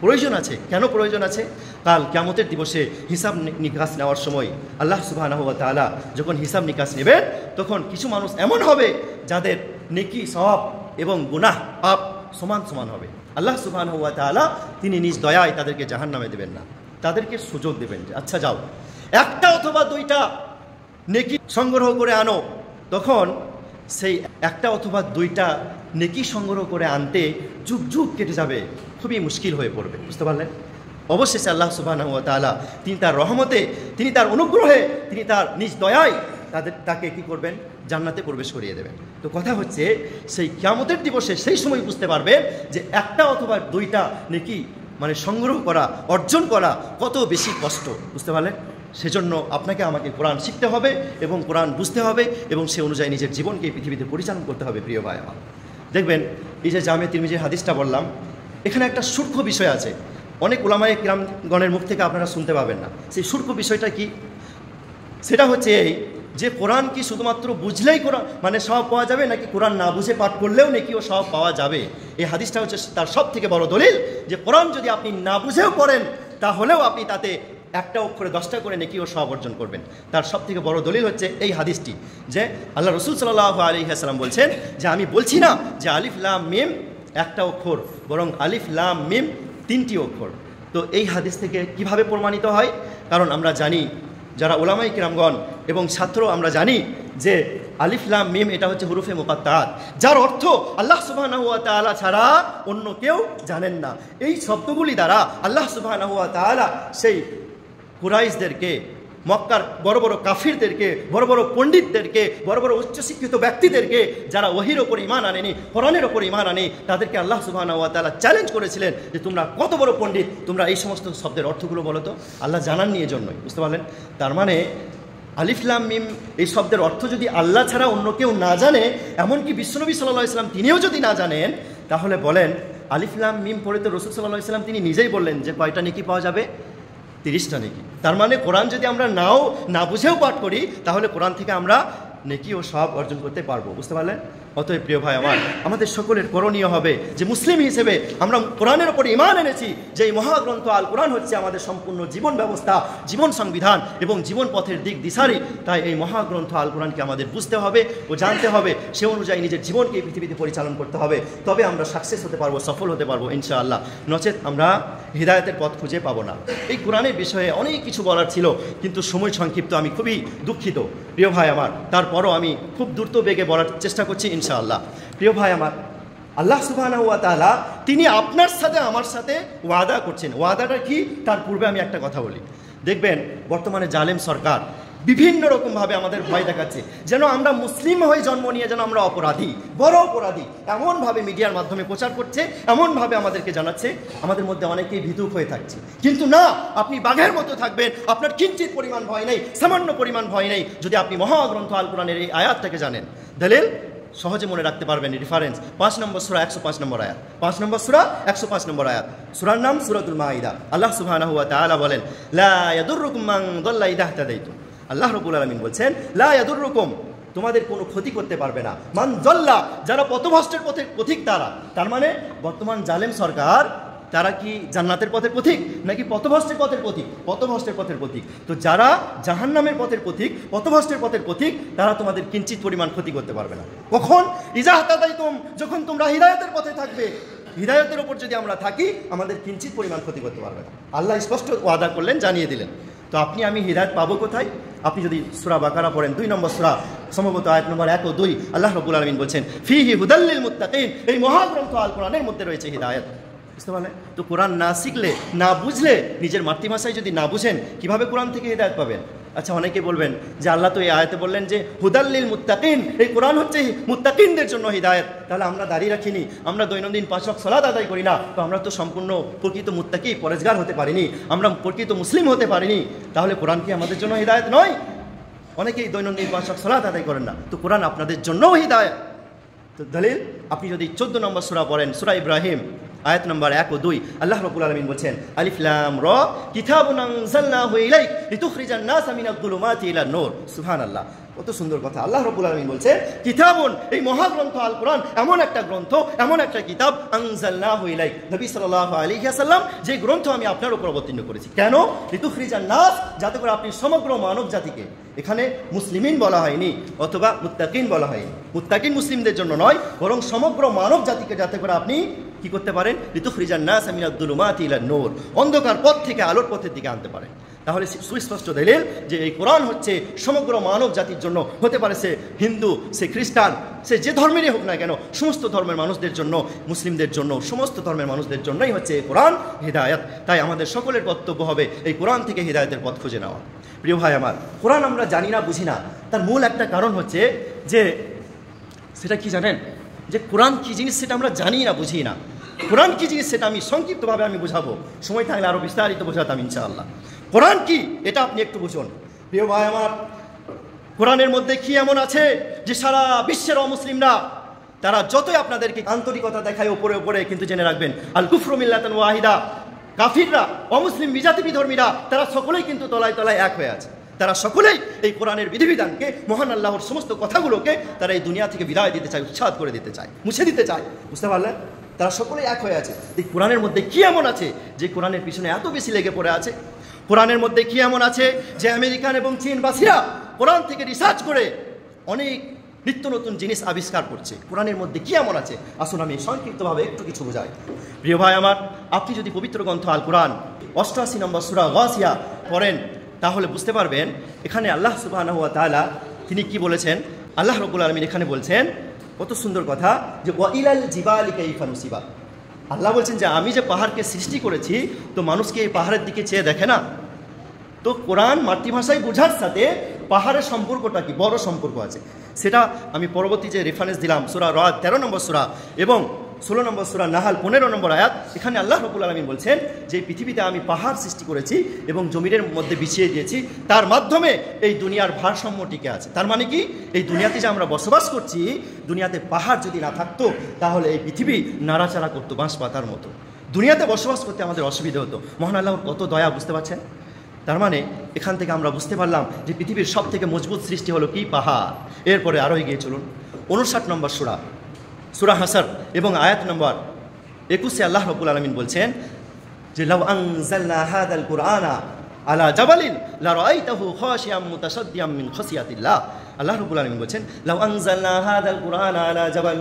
প্রয়োজন আছে। কেন প্রয়োজন আছে? কাল কিয়ামতের দিবসে হিসাব নিকাশ নেওয়ার সময় আল্লাহ সুবহানাহু ওয়া তাআলা যখন হিসাব নিকাশ নেবেন, তখন কিছু মানুষ এমন হবে যাদের নেকি সওয়াব এবং গুনাহ পাপ সমান সমান হবে। আল্লাহ সুবহানাহু ওয়া তাআলা তিনি নিজ দয়ায় তাদেরকে জাহান্নামে দেবেন না, তাদেরকে সুযোগ দেবেন যে আচ্ছা যাও, একটা অথবা দুইটা নেকি সংগ্রহ করে আনো। তখন সেই একটা অথবা দুইটা নেকি সংগ্রহ করে আনতে যুগ যুগ কেটে যাবে, খুবই মুশকিল হয়ে পড়বে, বুঝতে পারলেন? অবশেষে আল্লাহ সুবহানাহু ওয়া তাআলা তিনি তার রহমতে, তিনি তার অনুগ্রহে, তিনি তার নিজ দয়ায় তাকে কি করবেন? জান্নাতে প্রবেশ করিয়ে দেবেন। তো কথা হচ্ছে, সেই কিয়ামতের দিবসে সেই সময় বুঝতে পারবে যে একটা অথবা দুইটা নেকি মানে সংগ্রহ করা, অর্জন করা কত বেশি কষ্ট, বুঝতে পারলেন? সেজন্য আপনাকে আমাকে কোরআন শিখতে হবে এবং কোরআন বুঝতে হবে এবং সে অনুযায়ী নিজের জীবনকে পৃথিবীতে পরিচালনা করতে হবে। প্রিয় ভাই আমার, দেখবেন এই যে জামে তিরমিজির হাদিসটা বললাম, এখানে একটা সূক্ষ্ম বিষয় আছে, অনেক উলামায়ে কিরামগণের মুখ থেকে আপনারা শুনতে পাবেন না। সেই সূক্ষ্ম বিষয়টা কি? সেটা হচ্ছে এই যে কোরআন কি শুধুমাত্র বুঝলেই কোরআন মানে সওয়াব পাওয়া যাবে, নাকি কোরআন না বুঝে পাঠ করলেও নাকিও সওয়াব পাওয়া যাবে? এই হাদিসটা হচ্ছে তার সব থেকে বড় দলিল যে কোরআন যদি আপনি না বুঝেও পড়েন, তাহলেও আপনি তাতে একটা অক্ষরে 10টা করে নেকিও সওয়াব অর্জন করবেন। তার সব থেকে বড় দলিল হচ্ছে এই হাদিসটি, যে আল্লাহ রসুল সাল্লাল্লাহু আলাইহি ওয়াসাল্লাম বলছেন যে আমি বলছি না যে আলিফ লাম মিম একটা অক্ষর, বরং আলিফ লাম মিম 3টি অক্ষর। তো এই হাদিস থেকে কিভাবে প্রমাণিত হয়? কারণ আমরা জানি, যারা উলামায়ে কিরামগণ এবং ছাত্র আমরা জানি যে আলিফ লাম মিম এটা হচ্ছে হুরুফে মুকাত্তাআত, যার অর্থ আল্লাহ সুবহানাহু ওয়া তাআলা ছাড়া অন্য কেউ জানেন না। এই শব্দগুলি দ্বারা আল্লাহ সুবহানাহু ওয়া তাআলা সেই কুরাইশদেরকে, মক্কার বড় বড় কাফিরদেরকে, বড় বড় পণ্ডিতদেরকে, বড় বড় উচ্চশিক্ষিত ব্যক্তিদেরকে যারা ওহীর ওপর ঈমান আনেনি, কোরআনের ওপর ঈমান আনে, তাদেরকে আল্লাহ সুবহানাহু ওয়া তাআলা চ্যালেঞ্জ করেছিলেন যে তোমরা কত বড় পণ্ডিত, তোমরা এই সমস্ত শব্দের অর্থগুলো বলো তো। আল্লাহ জানাননি এজন্যই, বুঝতে পারলেন? তার মানে আলিফ লাম মিম এই শব্দের অর্থ যদি আল্লাহ ছাড়া অন্য কেউ না জানে, এমনকি বিশ্বনবী সাল্লাল্লাহু আলাইহি ওয়াসাল্লাম তিনিও যদি না জানেন, তাহলে বলেন আলিফ লাম মিম পড়ে তো রাসূল সাল্লাল্লাহু আলাইহি ওয়াসাল্লাম তিনি নিজেই বললেন যে কয়টা নেকি পাওয়া যাবে? 30টা নেকি। তার মানে কোরআন যদি আমরা না বুঝেও পাঠ করি, তাহলে কোরআন থেকে আমরা নেকি ও সওয়াব অর্জন করতে পারবো, বুঝতে পারলেন? অতএব প্রিয় ভাই আমার, আমাদের সকলের করণীয় হবে যে মুসলিম হিসেবে আমরা কোরআনের ওপর ঈমান এনেছি, যে এই মহাগ্রন্থ আল কোরআন হচ্ছে আমাদের সম্পূর্ণ জীবন ব্যবস্থা, জীবন সংবিধান এবং জীবন পথের দিক দিশারি। তাই এই মহাগ্রন্থ আল কোরআনকে আমাদের বুঝতে হবে ও জানতে হবে, সে অনুযায়ী নিজের জীবনকে এই পৃথিবীতে পরিচালনা করতে হবে। তবে আমরা সাকসেস হতে পারবো, সফল হতে পারবো ইনশাআল্লাহ। নচেত আমরা হিদায়াতের পথ খুঁজে পাবো না। এই কোরআনের বিষয়ে অনেক কিছু বলার ছিল, কিন্তু সময় সংক্ষিপ্ত, আমি খুবই দুঃখিত প্রিয় ভাই আমার। তারপরও আমি খুব দ্রুত বেগে বলার চেষ্টা করছি ইনশাআল্লাহ। প্রিয় ভাই আমার, আল্লাহ সুবহানাহু ওয়া তাআলা তিনি আপনার সাথে আমার সাথে ওয়াদা করছেন। ওয়াদাটা কি? তার পূর্বে আমি একটা কথা বলি। দেখবেন বর্তমানে জালেম সরকার বিভিন্ন রকমভাবে আমাদের ভয় দেখাচ্ছে, যেন আমরা মুসলিম হয়ে জন্ম নিয়ে যেন আমরা অপরাধী, বড় অপরাধী, এমনভাবে মিডিয়ার মাধ্যমে প্রচার করছে, এমনভাবে আমাদেরকে জানাচ্ছে। আমাদের মধ্যে অনেকেই ভীতুক হয়ে থাকছে, কিন্তু না, আপনি বাঘের মতো থাকবেন, আপনার কিঞ্চিত পরিমাণ ভয় নেই, সামান্য পরিমাণ ভয় নেই, যদি আপনি মহাগ্রন্থ আল কোরআনের এই আয়াতটাকে জানেন। দলিল সহজে মনে রাখতে পারবেন, রেফারেন্স 5 নম্বর সূরা 105 নম্বর আয়াত, 5 নম্বর সূরা 105 নম্বর আয়াত। সূরার নাম সূরাতুল মাইদা। আল্লাহ সুবহানাহু ওয়া তাআলা বলেন, লা ইয়াদুররুকুম মান দাল্লা ইযা ইহতাদাইতুম। আল্লাহ রাব্বুল আলামিন বলছেন, লা ইয়াদুররুকুম, তোমাদের কোনো ক্ষতি করতে পারবে না, মান দাল্লা, যারা পথভ্রষ্টের পথের পথিক তারা। তার মানে বর্তমান জালেম সরকার, তারা কি জান্নাতের পথের পথিক নাকি পথভ্রষ্টের পথের পথিক? পথভ্রষ্টের পথের পথিক। তো যারা জাহান্নামের পথের পথিক, পথভ্রষ্টের পথের পথিক, তারা তোমাদের কিঞ্চিত পরিমাণ ক্ষতি করতে পারবে না। কখন? ইজা ইহতাদাইতুম, যখন তোমরা হিদায়াতের পথে থাকবে। হিদায়াতের উপর যদি আমরা থাকি, আমাদের কিঞ্চিত পরিমাণ ক্ষতি করতে পারবে না। আল্লাহ স্পষ্ট ওয়াদা করলেন, জানিয়ে দিলেন। তো আপনি আমি হিদায়াত পাবো কোথায়? আপনি যদি সূরা বাকারা পড়েন 2 নম্বর সূরা, সম্ভবত আয়াত নম্বর 1 ও 2, আল্লাহ রাব্বুল আলামিন বলছেন, ফিহি হুদাল লিল মুত্তাকিন, এই মহাগ্রন্থ আল কোরআনের মধ্যে রয়েছে হিদায়াত। বুঝতে পারলেন? তো কোরআন না শিখলে, না বুঝলে, নিজের মাতৃভাষায় যদি না বুঝেন, কিভাবে কোরআন থেকে হিদায়াত পাবেন? আচ্ছা, অনেকে বলবেন যে আল্লাহ তো এই আয়াতে বললেন যে হুদাল লিল মুত্তাকিন, এই কোরআন হচ্ছে মুত্তাকিনদের জন্য হিদায়াত। তাহলে আমরা দাঁড়িয়ে রাখিনি, আমরা দৈনন্দিন 5 ওয়াক্ত সালাত আদায় করি না, তো আমরা তো সম্পূর্ণ প্রকৃত মুত্তাকি পরেজগার হতে পারিনি, আমরা প্রকৃত মুসলিম হতে পারিনি। তাহলে কোরআন কি আমাদের জন্য হিদায়াত নয়? অনেকেই দৈনন্দিন 5 ওয়াক্ত সালাত আদায় করেন না, তো কোরআন আপনাদের জন্যও হিদায়াত। তো দলিল, আপনি যদি 14 নম্বর সূরা পড়েন, সূরা ইব্রাহিম আয়াত নম্বর 1 ও 2, আল্লাহ রাব্বুল আলামিন বলছেন, আলিফ লাম রা, কিতাবুন আনজালনাহু ইলাইক লিতুখরিজান নাসা মিনাদ যুলুমাতি ইলান নূর। সুবহানাল্লাহ, কত সুন্দর কথা। আল্লাহ রাব্বুল আলামিন বলছেন, কিতাবুন, এই মহাগ্রন্থ আল কোরআন এমন একটা গ্রন্থ, এমন একটা কিতাব, আনজালনাহু ইলাইক, নবী সাল্লাল্লাহু আলাইহি ওয়াসাল্লাম, যে গ্রন্থ আমি আপনার উপর অবতীর্ণ করেছি। কেন? লিতুখরিজান নাস, যাতে করে আপনি সমগ্র মানব জাতিকে, এখানে মুসলিমিন বলা হয়নি অথবা মুত্তাকিন বলা হয়নি, মুত্তাকিন মুসলিমদের জন্য নয়, বরং সমগ্র মানব জাতিকে যাতে করে আপনি কি করতে পারেন? লিতুখরিজান নাস মিনাদ যুলুমাতি ইলান নূর, অন্ধকার পথ থেকে আলোর পথের দিকে আনতে পারেন। তাহলে সুস্পষ্ট দলিল যে এই কোরআন হচ্ছে সমগ্র মানব জাতির জন্য, হতে পারে সে হিন্দু, সে খ্রিস্টান, সে যে ধর্মেরই হোক না কেন, সমস্ত ধর্মের মানুষদের জন্য, মুসলিমদের জন্য, সমস্ত ধর্মের মানুষদের জন্যই হচ্ছে এই কোরআন হিদায়াত। তাই আমাদের সকলের কর্তব্য হবে এই কোরআন থেকে হিদায়াতের পথ খুঁজে নেওয়া। প্রিয় ভাই আমার, কোরআন আমরা জানি না, বুঝি না, তার মূল একটা কারণ হচ্ছে যে, সেটা কি জানেন? যে কোরআন কি জিনিস সেটা আমরা জানি না, বুঝি না। কোরআন কি জিনিস সেটা আমি সংক্ষিপ্তভাবে আমি বুঝাবো, সময় থাকলে আরও বিস্তারিত বোঝাতাম ইনশাআল্লাহ। কোরআন কি এটা আপনি একটু বুঝুন। প্রিয় ভাই আমার, কোরআনের মধ্যে কি এমন আছে যে সারা বিশ্বের অমুসলিমরা, তারা যতই আপনাদেরকে আন্তরিকতা দেখায় ওপরে ওপরে, কিন্তু জেনে রাখবেন, আল কুফরু মিল্লাতান ওয়াহিদা, কাফিররা, অমুসলিম বিজাতি বিধর্মীরা, তারা সকলেই কিন্তু তলায় তলায় এক হয়ে আছে। তারা সকলেই এই কোরআনের বিধিবিধানকে, মহান আল্লাহর সমস্ত কথাগুলোকে তারা এই দুনিয়া থেকে বিদায় দিতে চায়, উচ্ছেদ করে দিতে চায়, মুছে দিতে চায়। বুঝতে পারলেন? তারা সকলেই এক হয়ে আছে। এই কোরআনের মধ্যে কি এমন আছে যে কোরআনের পিছনে এত বেশি লেগে পড়ে আছে? কোরআনের মধ্যে কি এমন আছে যে আমেরিকান এবং চীনবাসীরা কোরআন থেকে রিসার্চ করে অনেক নিত্য নতুন জিনিস আবিষ্কার করছে? কোরআনের মধ্যে কি এমন আছে? আসুন আমি সংক্ষিপ্তভাবে একটু কিছু বোঝাই। প্রিয় ভাই আমার, আপনি যদি পবিত্র গ্রন্থ আল কোরআন 88 নম্বর সূরা গাসিয়া পড়েন, তাহলে বুঝতে পারবেন এখানে আল্লাহ সুবহানাহু ওয়া তাআলা তিনি কি বলেছেন। আল্লাহ রাব্বুল আলামিন এখানে বলছেন, কত সুন্দর কথা, যে ওয়া ইলাল জিবালি কাইফা নুসিবা। আল্লাহ বলছেন যে আমি যে পাহাড়কে সৃষ্টি করেছি, তো মানুষকে এই পাহাড়ের দিকে চেয়ে দেখে না? তো কোরআন মাতৃভাষায় বোঝার সাথে পাহাড়ের সম্পর্কটা কি? বড় সম্পর্ক আছে। সেটা আমি পরবর্তী যে রেফারেন্স দিলাম, সূরা রাদ 13 নম্বর সূরা এবং 16 নম্বর সূরা নাহাল 15 নম্বর আয়াত, এখানে আল্লাহ রাব্বুল আলামিন বলছেন যে এই পৃথিবীতে আমি পাহাড় সৃষ্টি করেছি এবং জমিনের মধ্যে বিছিয়ে দিয়েছি, তার মাধ্যমে এই দুনিয়ার ভারসাম্য টিকে আছে। তার মানে কি? এই দুনিয়াতে যে আমরা বসবাস করছি, দুনিয়াতে পাহাড় যদি না থাকতো, তাহলে এই পৃথিবী নাড়াচাড়া করতো বাঁশ পাতার মতো। দুনিয়াতে বসবাস করতে আমাদের অসুবিধা হতো। মহান আল্লাহর কত দয়া, বুঝতে পারছেন? তার মানে এখান থেকে আমরা বুঝতে পারলাম যে পৃথিবীর সব থেকে মজবুত সৃষ্টি হলো কি? পাহাড়। এরপরে আরও এগিয়ে চলুন, 59 নম্বর সূরা, সূরা হাসর এবং আয়াত নম্বর 21 আল্লাহ রাব্বুল আলামিন বলছেন যে লাউ আনজালনা হাদাল কুরআনা আলা জাবালিন লারাআইতাহু খাশিয়াম মুতাসাদ্দিয়াম মিন খাসিয়াতিল্লাহ। আল্লাহ রাব্বুল আলামিন বলছেন, লাউ আনজালনা হাদাল কুরআনা আলা জাবাল,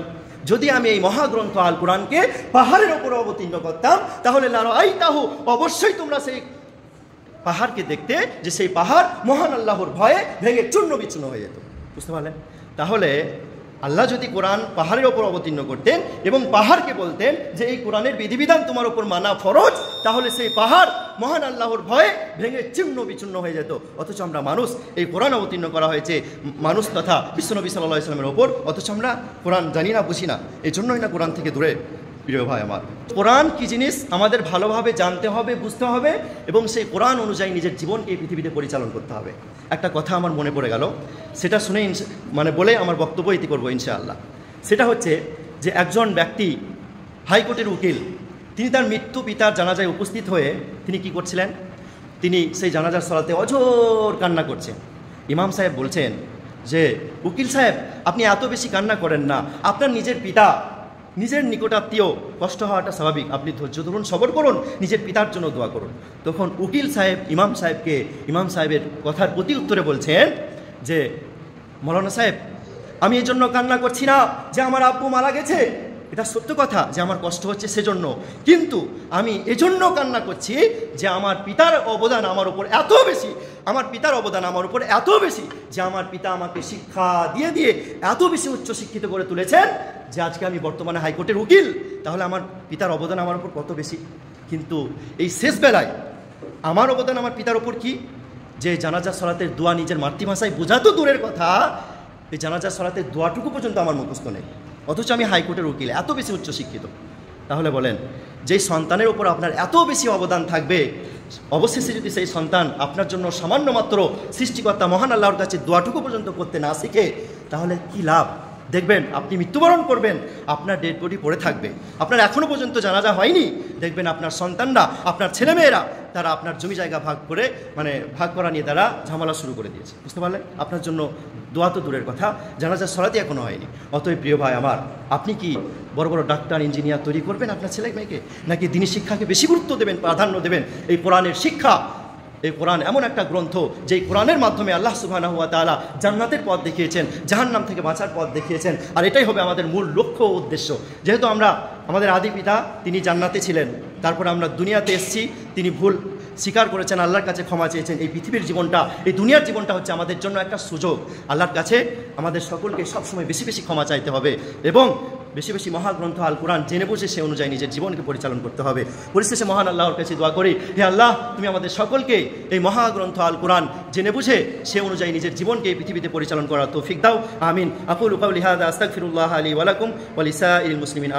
যদি আমি এই মহাগ্রন্থ আল কোরআনকে পাহাড়ের উপর অবতীর্ণ করতাম, তাহলে লারাআইতাহু, অবশ্যই তোমরা সেই পাহাড়কে দেখতে যে সেই পাহাড় মহান আল্লাহর ভয়ে ভেঙে চূর্ণ বিচূর্ণ হয়ে যেত। বুঝতে পারলেন? তাহলে আল্লাহ যদি কোরআন পাহাড়ের ওপর অবতীর্ণ করতেন এবং পাহাড়কে বলতেন যে এই কোরআনের বিধিবিধান তোমার ওপর মানা ফরজ, তাহলে সেই পাহাড় মহান আল্লাহর ভয়ে ভেঙে চিহ্ন বিচূর্ণ হয়ে যেত। অথচ আমরা মানুষ, এই কোরআন অবতীর্ণ করা হয়েছে মানুষ তথা বিশ্বনবী সাল্লাল্লাহু আলাইহি ওয়াসাল্লামের ওপর, অথচ আমরা কোরআন জানি না, বুঝি না। এই জন্যই না কোরআন থেকে দূরে। প্রিয় ভাই আমার, কোরআন কি জিনিস আমাদের ভালোভাবে জানতে হবে, বুঝতে হবে এবং সেই কোরআন অনুযায়ী নিজের জীবনকে এই পৃথিবীতে পরিচালন করতে হবে। একটা কথা আমার মনে পড়ে গেল, সেটা শুনে বলে আমার বক্তব্য ইতি করবো ইনশাআল্লাহ। সেটা হচ্ছে যে একজন ব্যক্তি হাইকোর্টের উকিল, তিনি তার মৃত্যু পিতার জানাজায় উপস্থিত হয়ে তিনি কি করছিলেন, তিনি সেই জানাজার সালাতে অঝোর কান্না করছেন। ইমাম সাহেব বলছেন যে উকিল সাহেব, আপনি এত বেশি কান্না করেন না, আপনার নিজের পিতা, নিজের নিকটাত্মীয় কষ্ট হওয়াটা স্বাভাবিক, আপনি ধৈর্য ধরুন, সবর করুন, নিজের পিতার জন্য দোয়া করুন। তখন উকিল সাহেব ইমাম সাহেবের কথার প্রতি উত্তরে বলছেন যে মৌলানা সাহেব, আমি এই জন্য কান্না করছি না যে আমার আব্বু মারা গেছে, এটা সত্য কথা যে আমার কষ্ট হচ্ছে সেজন্য, কিন্তু আমি এজন্য কান্না করছি যে আমার পিতার অবদান আমার উপর এত বেশি, যে আমার পিতা আমাকে শিক্ষা দিয়ে দিয়ে এত বেশি উচ্চশিক্ষিত করে তুলেছেন যে আজকে আমি বর্তমানে হাইকোর্টের উকিল। তাহলে আমার পিতার অবদান আমার উপর কত বেশি। কিন্তু এই শেষ বেলায় আমার অবদান আমার পিতার ওপর কি, যে জানাজা সালাতের দোয়া নিজের মাতৃভাষায় বোঝা তো দূরের কথা, এই জানাজা সালাতের দোয়াটুকু পর্যন্ত আমার মুখস্থ নেই, অথচ আমি হাইকোর্টের উকিল, এত বেশি উচ্চশিক্ষিত। তাহলে বলেন, যেই সন্তানের ওপর আপনার এত বেশি অবদান থাকবে, অবশেষে যদি সেই সন্তান আপনার জন্য সামান্য মাত্র সৃষ্টিকর্তা মহান আল্লাহর কাছে দোয়াটুকু পর্যন্ত করতে না শিখে, তাহলে কি লাভ? দেখবেন আপনি মৃত্যুবরণ করবেন, আপনার ডেড বডি পড়ে থাকবে, আপনার এখনও পর্যন্ত জানাজা হয়নি, দেখবেন আপনার সন্তানরা, আপনার ছেলেমেয়েরা, তারা আপনার জমি জায়গা ভাগ করা নিয়ে তারা ঝামেলা শুরু করে দিয়েছে। বুঝতে পারলেন? আপনার জন্য দোয়া তো দূরের কথা, জানাজার সলাতে এখনও হয়নি। অতএব প্রিয় ভাই আমার, আপনি কি বড় বড় ডাক্তার, ইঞ্জিনিয়ার তৈরি করবেন আপনার ছেলে মেয়েকে, নাকি দিনী শিক্ষাকে বেশি গুরুত্ব দেবেন, প্রাধান্য দেবেন? এই কোরআনের শিক্ষা, এই কোরআন এমন একটা গ্রন্থ, যেই কোরআনের মাধ্যমে আল্লাহ সুবহানাহু ওয়া তাআলা জান্নাতের পথ দেখিয়েছেন, জাহান্নাম থেকে বাঁচার পথ দেখিয়েছেন। আর এটাই হবে আমাদের মূল লক্ষ্য ও উদ্দেশ্য। যেহেতু আমাদের আদি পিতা তিনি জান্নাতে ছিলেন, তারপরে আমরা দুনিয়াতে এসেছি, তিনি ভুল স্বীকার করেছেন, আল্লাহর কাছে ক্ষমা চেয়েছেন। এই পৃথিবীর জীবনটা, এই দুনিয়ার জীবনটা হচ্ছে আমাদের জন্য একটা সুযোগ। আল্লাহর কাছে আমাদের সকলকে সবসময় বেশি বেশি ক্ষমা চাইতে হবে এবং বেশি বেশি মহাগ্রন্থ আল কোরআন জেনে বুঝে সে অনুযায়ী নিজের জীবনকে পরিচালন করতে হবে। পরিশেষে মহান আল্লাহর কাছে দোয়া করি, হে আল্লাহ, তুমি আমাদের সকলকে এই মহাগ্রন্থ আল কোরআন জেনে বুঝে সে অনুযায়ী নিজের জীবনকে এই পৃথিবীতে পরিচালন করার তৌফিক দাও। আমিন। আকুলু কাউলি হাযা আস্তাগফিরুল্লাহ লি ওয়া লাকুম ওয়া লিসাইরিল মুসলিমিন।